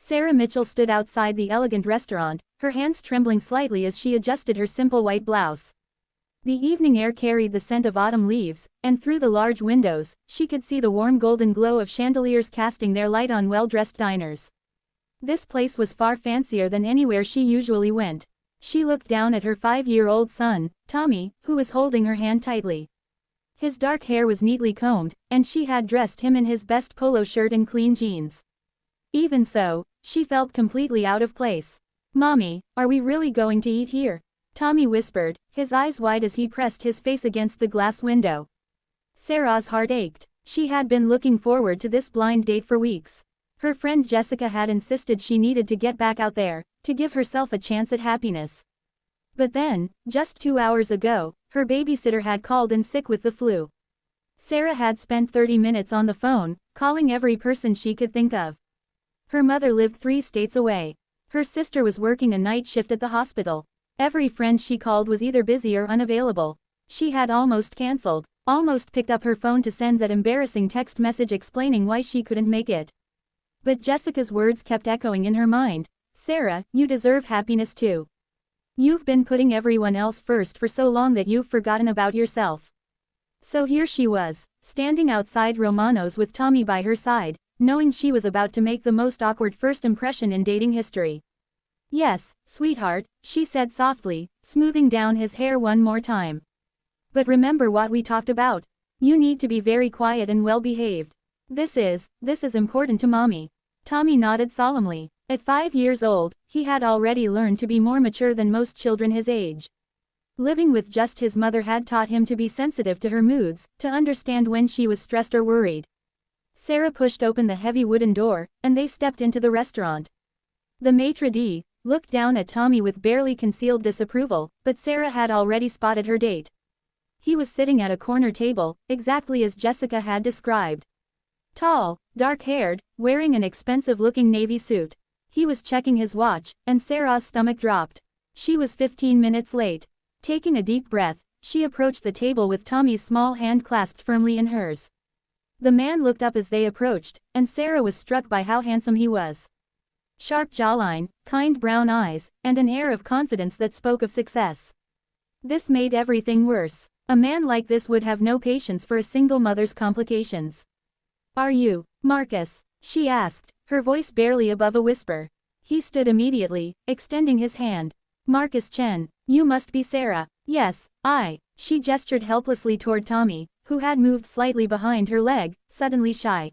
Sarah Mitchell stood outside the elegant restaurant, her hands trembling slightly as she adjusted her simple white blouse. The evening air carried the scent of autumn leaves, and through the large windows, she could see the warm golden glow of chandeliers casting their light on well-dressed diners. This place was far fancier than anywhere she usually went. She looked down at her 5-year-old son, Tommy, who was holding her hand tightly. His dark hair was neatly combed, and she had dressed him in his best polo shirt and clean jeans. Even so, she felt completely out of place. "Mommy, are we really going to eat here?" Tommy whispered, his eyes wide as he pressed his face against the glass window. Sarah's heart ached. She had been looking forward to this blind date for weeks. Her friend Jessica had insisted she needed to get back out there, to give herself a chance at happiness. But then, just 2 hours ago, her babysitter had called in sick with the flu. Sarah had spent 30 minutes on the phone, calling every person she could think of. Her mother lived 3 states away. Her sister was working a night shift at the hospital. Every friend she called was either busy or unavailable. She had almost picked up her phone to send that embarrassing text message explaining why she couldn't make it. But Jessica's words kept echoing in her mind. "Sarah, you deserve happiness too. You've been putting everyone else first for so long that you've forgotten about yourself." So here she was, standing outside Romano's with Tommy by her side, knowing she was about to make the most awkward first impression in dating history. "Yes, sweetheart," she said softly, smoothing down his hair one more time. "But remember what we talked about. You need to be very quiet and well-behaved. This is important to Mommy." Tommy nodded solemnly. At 5 years old, he had already learned to be more mature than most children his age. Living with just his mother had taught him to be sensitive to her moods, to understand when she was stressed or worried. Sarah pushed open the heavy wooden door, and they stepped into the restaurant. The maitre d' looked down at Tommy with barely concealed disapproval, but Sarah had already spotted her date. He was sitting at a corner table, exactly as Jessica had described. Tall, dark-haired, wearing an expensive-looking navy suit. He was checking his watch, and Sarah's stomach dropped. She was 15 minutes late. Taking a deep breath, she approached the table with Tommy's small hand clasped firmly in hers. The man looked up as they approached, and Sarah was struck by how handsome he was. Sharp jawline, kind brown eyes, and an air of confidence that spoke of success. This made everything worse. A man like this would have no patience for a single mother's complications. "Are you Marcus?" she asked, her voice barely above a whisper. He stood immediately, extending his hand. "Marcus Chen, you must be Sarah." "Yes, I." She gestured helplessly toward Tommy, who had moved slightly behind her leg, suddenly shy.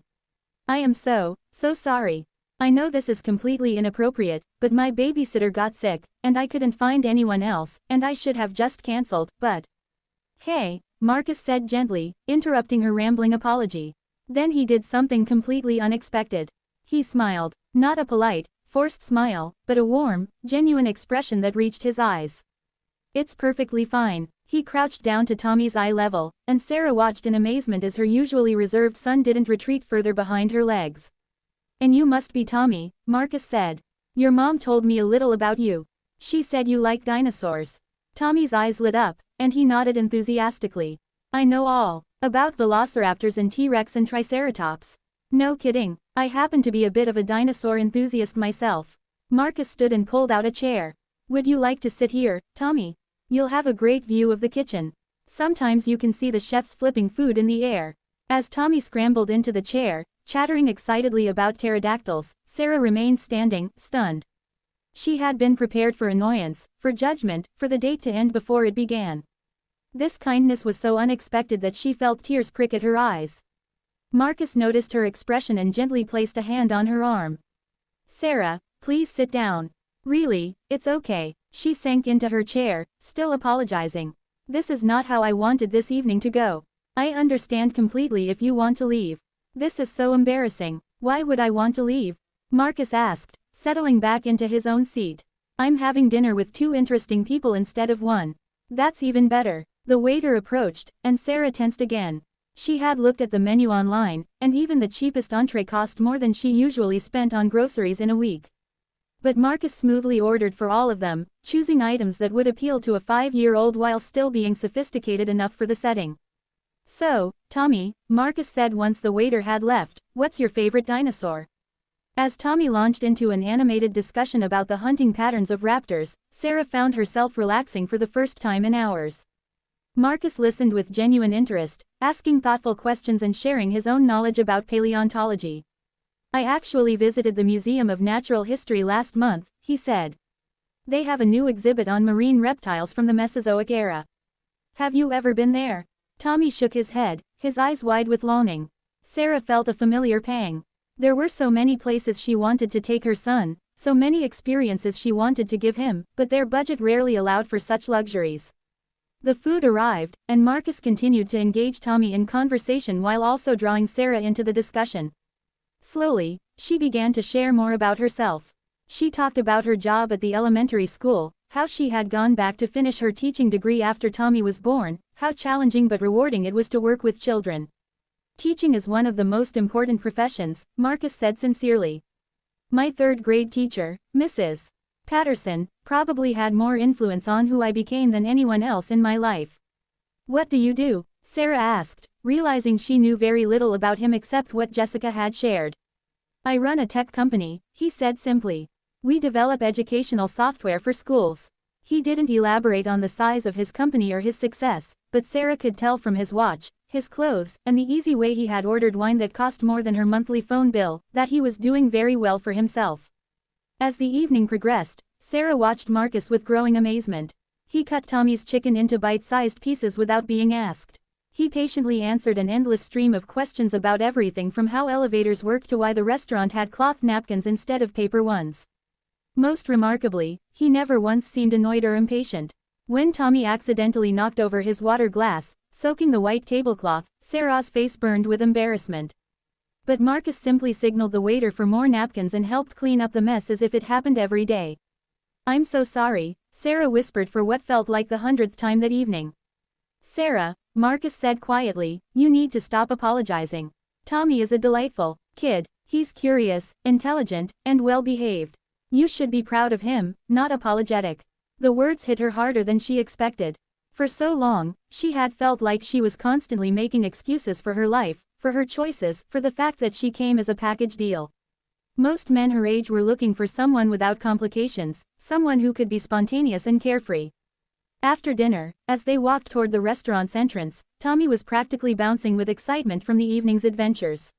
"I am so sorry. I know this is completely inappropriate, but my babysitter got sick, and I couldn't find anyone else, and I should have just cancelled, but—" "Hey," Marcus said gently, interrupting her rambling apology. Then he did something completely unexpected. He smiled, not a polite, forced smile, but a warm, genuine expression that reached his eyes. "It's perfectly fine." He crouched down to Tommy's eye level, and Sarah watched in amazement as her usually reserved son didn't retreat further behind her legs. "And you must be Tommy," Marcus said. "Your mom told me a little about you. She said you like dinosaurs." Tommy's eyes lit up, and he nodded enthusiastically. "I know all about velociraptors and T-Rex and Triceratops. No kidding, I happen to be a bit of a dinosaur enthusiast myself." Marcus stood and pulled out a chair. "Would you like to sit here, Tommy? You'll have a great view of the kitchen. Sometimes you can see the chefs flipping food in the air." As Tommy scrambled into the chair, chattering excitedly about pterodactyls, Sarah remained standing, stunned. She had been prepared for annoyance, for judgment, for the date to end before it began. This kindness was so unexpected that she felt tears prick at her eyes. Marcus noticed her expression and gently placed a hand on her arm. "Sarah, please sit down." "Really, it's okay." She sank into her chair, still apologizing. "This is not how I wanted this evening to go. I understand completely if you want to leave. This is so embarrassing." "Why would I want to leave?" Marcus asked, settling back into his own seat. "I'm having dinner with 2 interesting people instead of 1. That's even better." The waiter approached, and Sarah tensed again. She had looked at the menu online, and even the cheapest entree cost more than she usually spent on groceries in a week. But Marcus smoothly ordered for all of them, choosing items that would appeal to a 5-year-old while still being sophisticated enough for the setting. "So, Tommy," Marcus said once the waiter had left, "what's your favorite dinosaur?" As Tommy launched into an animated discussion about the hunting patterns of raptors, Sarah found herself relaxing for the first time in hours. Marcus listened with genuine interest, asking thoughtful questions and sharing his own knowledge about paleontology. "I actually visited the Museum of Natural History last month," he said. "They have a new exhibit on marine reptiles from the Mesozoic era. Have you ever been there?" Tommy shook his head, his eyes wide with longing. Sarah felt a familiar pang. There were so many places she wanted to take her son, so many experiences she wanted to give him, but their budget rarely allowed for such luxuries. The food arrived, and Marcus continued to engage Tommy in conversation while also drawing Sarah into the discussion. Slowly, she began to share more about herself. She talked about her job at the elementary school, how she had gone back to finish her teaching degree after Tommy was born, how challenging but rewarding it was to work with children. "Teaching is one of the most important professions," Marcus said sincerely. "My third-grade teacher, Mrs. Patterson, probably had more influence on who I became than anyone else in my life." "What do you do?" Sarah asked, realizing she knew very little about him except what Jessica had shared. "I run a tech company," he said simply. "We develop educational software for schools." He didn't elaborate on the size of his company or his success, but Sarah could tell from his watch, his clothes, and the easy way he had ordered wine that cost more than her monthly phone bill, that he was doing very well for himself. As the evening progressed, Sarah watched Marcus with growing amazement. He cut Tommy's chicken into bite-sized pieces without being asked. He patiently answered an endless stream of questions about everything from how elevators work to why the restaurant had cloth napkins instead of paper ones. Most remarkably, he never once seemed annoyed or impatient. When Tommy accidentally knocked over his water glass, soaking the white tablecloth, Sarah's face burned with embarrassment. But Marcus simply signaled the waiter for more napkins and helped clean up the mess as if it happened every day. "I'm so sorry," Sarah whispered for what felt like the 100th time that evening. "Sarah," Marcus said quietly, "you need to stop apologizing. Tommy is a delightful kid. He's curious, intelligent, and well-behaved. You should be proud of him, not apologetic." The words hit her harder than she expected. For so long, she had felt like she was constantly making excuses for her life, for her choices, for the fact that she came as a package deal. Most men her age were looking for someone without complications, someone who could be spontaneous and carefree. After dinner, as they walked toward the restaurant's entrance, Tommy was practically bouncing with excitement from the evening's adventures.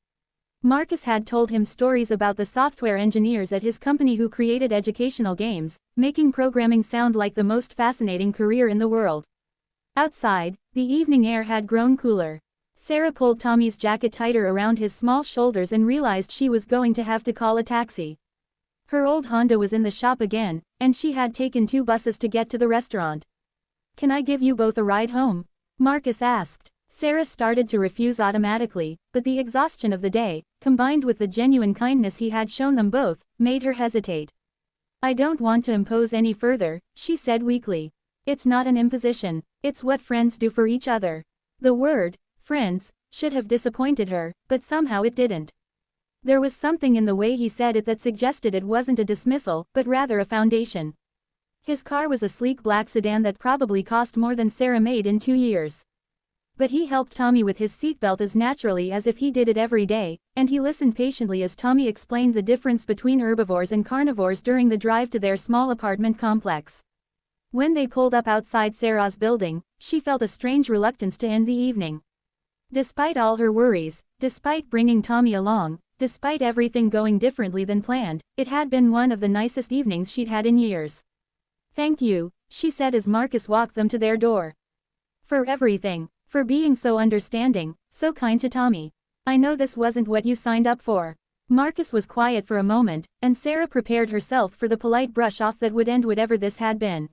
Marcus had told him stories about the software engineers at his company who created educational games, making programming sound like the most fascinating career in the world. Outside, the evening air had grown cooler. Sarah pulled Tommy's jacket tighter around his small shoulders and realized she was going to have to call a taxi. Her old Honda was in the shop again, and she had taken 2 buses to get to the restaurant. "Can I give you both a ride home?" Marcus asked. Sarah started to refuse automatically, but the exhaustion of the day, combined with the genuine kindness he had shown them both, made her hesitate. "I don't want to impose any further," she said weakly. "It's not an imposition, it's what friends do for each other." The word, friends, should have disappointed her, but somehow it didn't. There was something in the way he said it that suggested it wasn't a dismissal, but rather a foundation. His car was a sleek black sedan that probably cost more than Sarah made in 2 years. But he helped Tommy with his seatbelt as naturally as if he did it every day, and he listened patiently as Tommy explained the difference between herbivores and carnivores during the drive to their small apartment complex. When they pulled up outside Sarah's building, she felt a strange reluctance to end the evening. Despite all her worries, despite bringing Tommy along, despite everything going differently than planned, it had been one of the nicest evenings she'd had in years. "Thank you," she said as Marcus walked them to their door. "For everything. For being so understanding, so kind to Tommy. I know this wasn't what you signed up for." Marcus was quiet for a moment, and Sarah prepared herself for the polite brush-off that would end whatever this had been.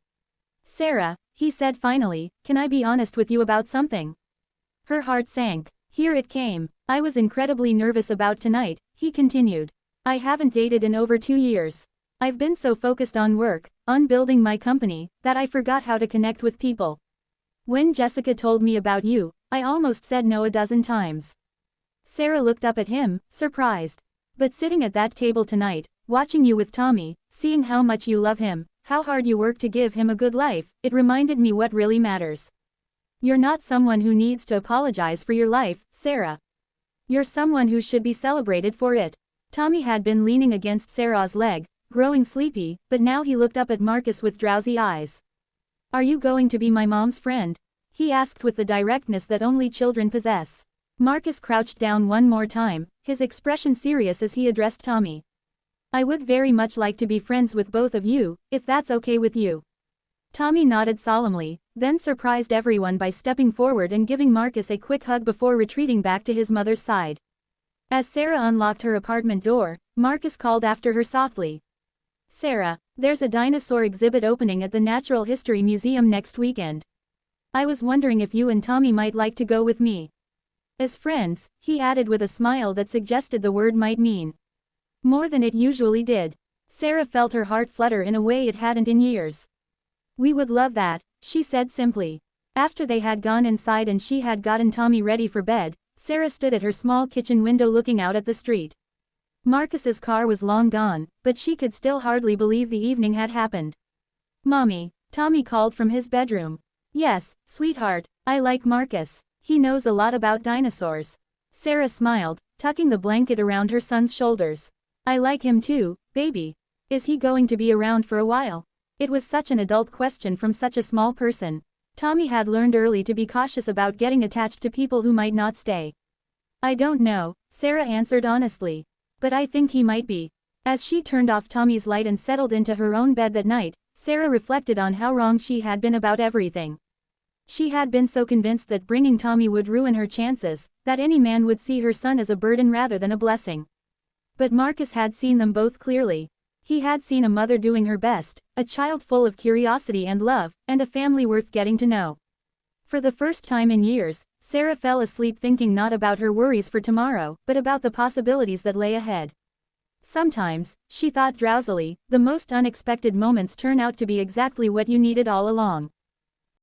"Sarah," he said finally, "can I be honest with you about something?" Her heart sank. Here it came. "I was incredibly nervous about tonight," he continued. "I haven't dated in over 2 years. I've been so focused on work, on building my company, that I forgot how to connect with people. When Jessica told me about you, I almost said no a dozen times." Sarah looked up at him, surprised. "But sitting at that table tonight, watching you with Tommy, seeing how much you love him, how hard you work to give him a good life, it reminded me what really matters. You're not someone who needs to apologize for your life, Sarah. You're someone who should be celebrated for it." Tommy had been leaning against Sarah's leg, growing sleepy, but now he looked up at Marcus with drowsy eyes. "Are you going to be my mom's friend?" he asked with the directness that only children possess. Marcus crouched down one more time, his expression serious as he addressed Tommy. "I would very much like to be friends with both of you, if that's okay with you." Tommy nodded solemnly, then surprised everyone by stepping forward and giving Marcus a quick hug before retreating back to his mother's side. As Sarah unlocked her apartment door, Marcus called after her softly. "Sarah, there's a dinosaur exhibit opening at the Natural History Museum next weekend. I was wondering if you and Tommy might like to go with me." As friends, he added with a smile that suggested the word might mean more than it usually did. Sarah felt her heart flutter in a way it hadn't in years. "We would love that," she said simply. After they had gone inside and she had gotten Tommy ready for bed, Sarah stood at her small kitchen window looking out at the street. Marcus's car was long gone, but she could still hardly believe the evening had happened. "Mommy," Tommy called from his bedroom. "Yes, sweetheart, I like Marcus. He knows a lot about dinosaurs." Sarah smiled, tucking the blanket around her son's shoulders. "I like him too, baby. Is he going to be around for a while?" It was such an adult question from such a small person. Tommy had learned early to be cautious about getting attached to people who might not stay. "I don't know," Sarah answered honestly. "But I think he might be." As she turned off Tommy's light and settled into her own bed that night, Sarah reflected on how wrong she had been about everything. She had been so convinced that bringing Tommy would ruin her chances, that any man would see her son as a burden rather than a blessing. But Marcus had seen them both clearly. He had seen a mother doing her best, a child full of curiosity and love, and a family worth getting to know. For the first time in years, Sarah fell asleep thinking not about her worries for tomorrow, but about the possibilities that lay ahead. Sometimes, she thought drowsily, the most unexpected moments turn out to be exactly what you needed all along.